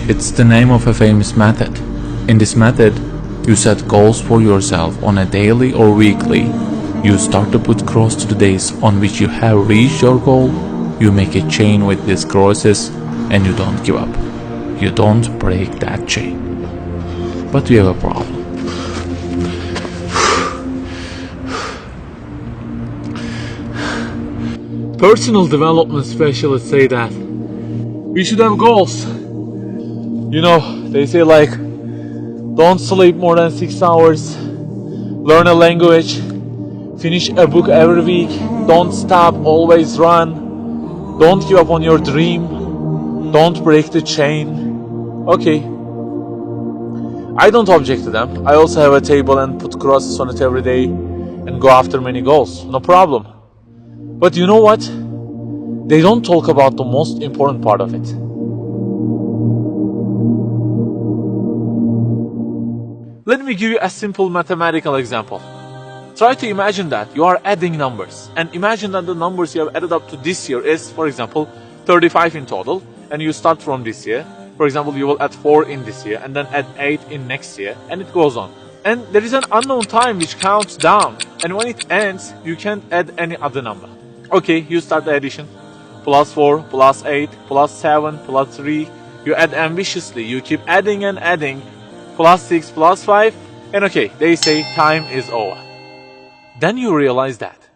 It's the name of a famous method. In this method, you set goals for yourself on a daily or weekly. You start to put cross to the days on which you have reached your goal. You make a chain with these crosses and you don't give up. You don't break that chain. But you have a problem. Personal development specialists say that we should have goals. You know, they say like, don't sleep more than 6 hours, learn a language, finish a book every week, don't stop, always run, don't give up on your dream, don't break the chain. Okay, I don't object to them. I also have a table and put crosses on it every day and go after many goals, no problem. But you know what? They don't talk about the most important part of it. Let me give you a simple mathematical example. Try to imagine that you are adding numbers, and imagine that the numbers you have added up to this year is, for example, 35 in total, and you start from this year. For example, you will add 4 in this year, and then add 8 in next year, and it goes on. And there is an unknown time which counts down, and when it ends, you can't add any other number. Okay, you start the addition. Plus 4, plus 8, plus 7, plus 3. You add ambitiously, you keep adding and adding. Plus 6, plus 5, and okay, they say time is over. Then you realize that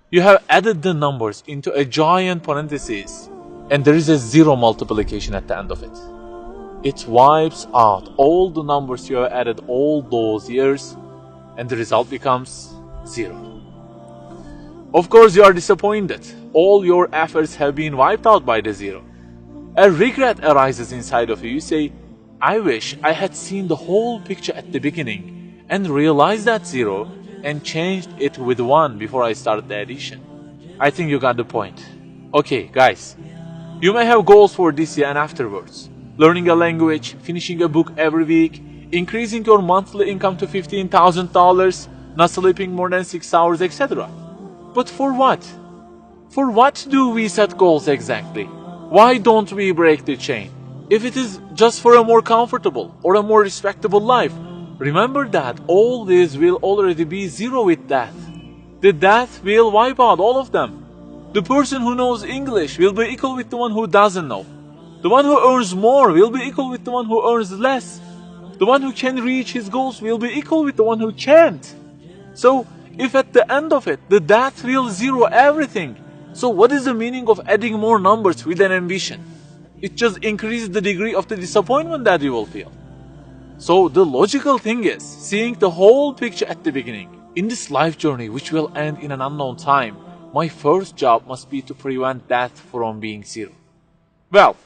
you have added the numbers into a giant parenthesis, and there is a zero multiplication at the end of it. It wipes out all the numbers you have added all those years, and the result becomes 0. Of course, you are disappointed. All your efforts have been wiped out by the 0. A regret arises inside of you. You say, I wish I had seen the whole picture at the beginning and realized that 0 and changed it with 1 before I started the addition. I think you got the point. Okay, guys, you may have goals for this year and afterwards. Learning a language, finishing a book every week, increasing your monthly income to $15,000, not sleeping more than 6 hours, etc. But for what? For what do we set goals exactly? Why don't we break the chain? If it is just for a more comfortable or a more respectable life, remember that all this will already be 0 with death. The death will wipe out all of them. The person who knows English will be equal with the one who doesn't know. The one who earns more will be equal with the one who earns less. The one who can reach his goals will be equal with the one who can't. So, if at the end of it, the death will 0 everything, so what is the meaning of adding more numbers with an ambition? It just increases the degree of the disappointment that you will feel. So the logical thing is seeing the whole picture at the beginning. In this life journey, which will end in an unknown time, my first job must be to prevent death from being 0. Well,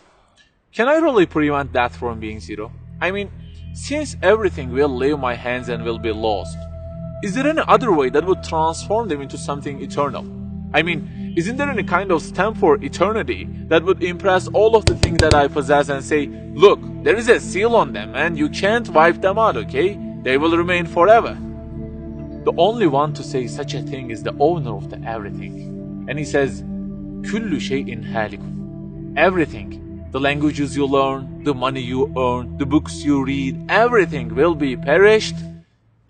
can I really prevent death from being 0? I mean, since everything will leave my hands and will be lost, is there any other way that would transform them into something eternal? I mean, isn't there any kind of stamp for eternity that would impress all of the things that I possess and say, look, there is a seal on them and you can't wipe them out, okay? They will remain forever. The only one to say such a thing is the owner of the everything. And he says, Kullu shay'in halikun. Everything, the languages you learn, the money you earn, the books you read, everything will be perished,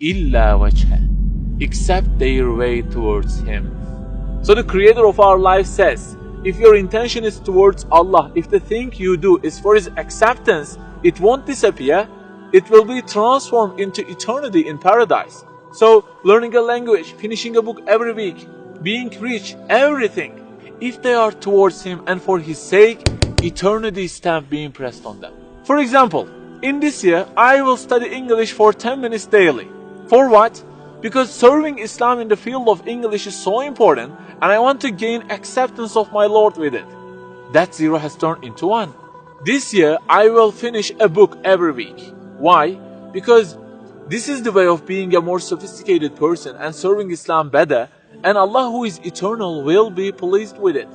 illa wajha, except their way towards Him. So the creator of our life says, if your intention is towards Allah, if the thing you do is for His acceptance, it won't disappear, it will be transformed into eternity in paradise. So learning a language, finishing a book every week, being rich, everything, if they are towards Him and for His sake, eternity stamp being pressed on them. For example, in this year, I will study English for 10 minutes daily. For what? Because serving Islam in the field of English is so important, and I want to gain acceptance of my Lord with it. That 0 has turned into 1. This year, I will finish a book every week. Why? Because this is the way of being a more sophisticated person and serving Islam better, and Allah who is eternal will be pleased with it.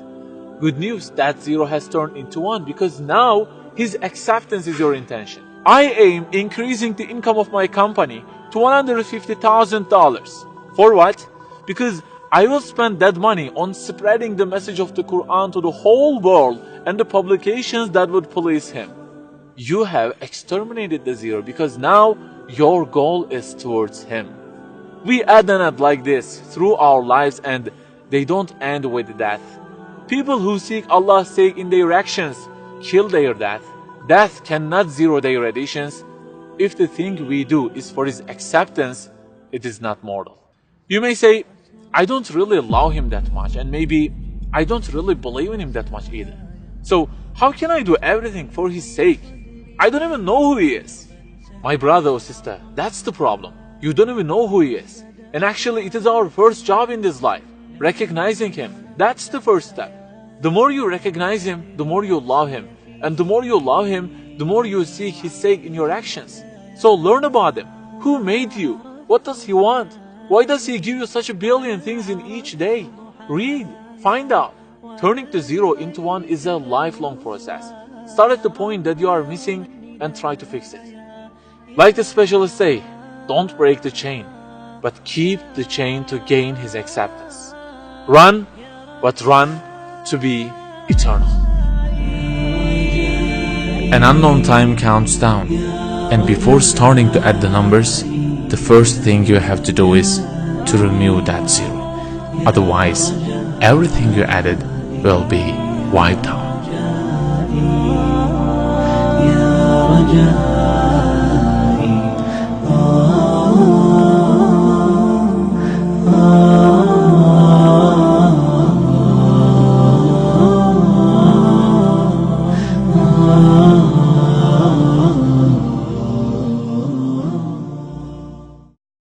Good news, that 0 has turned into 1 because now His acceptance is your intention. I aim increasing the income of my company to $150,000. For what? Because I will spend that money on spreading the message of the Quran to the whole world and the publications that would please Him. you have exterminated the zero, because now your goal is towards Him. We add and add like this through our lives, and they don't end with death. People who seek Allah's sake in their actions kill their death. Death cannot zero their additions. If the thing we do is for His acceptance, it is not mortal. You may say, I don't really love Him that much, and maybe I don't really believe in Him that much either. So how can I do everything for His sake? I don't even know who He is. My brother or sister, that's the problem. You don't even know who He is. And actually it is our first job in this life. Recognizing Him, that's the first step. The more you recognize Him, the more you love Him. And the more you love Him, the more you seek His sake in your actions. So learn about Him. Who made you? What does He want? Why does He give you such a billion things in each day? Read, find out. Turning the zero into one is a lifelong process. Start at the point that you are missing and try to fix it. Like the specialists say, don't break the chain, but keep the chain to gain His acceptance. Run, but run to be eternal. An unknown time counts down, and before starting to add the numbers, the first thing you have to do is to remove that zero. Otherwise, everything you added will be wiped out.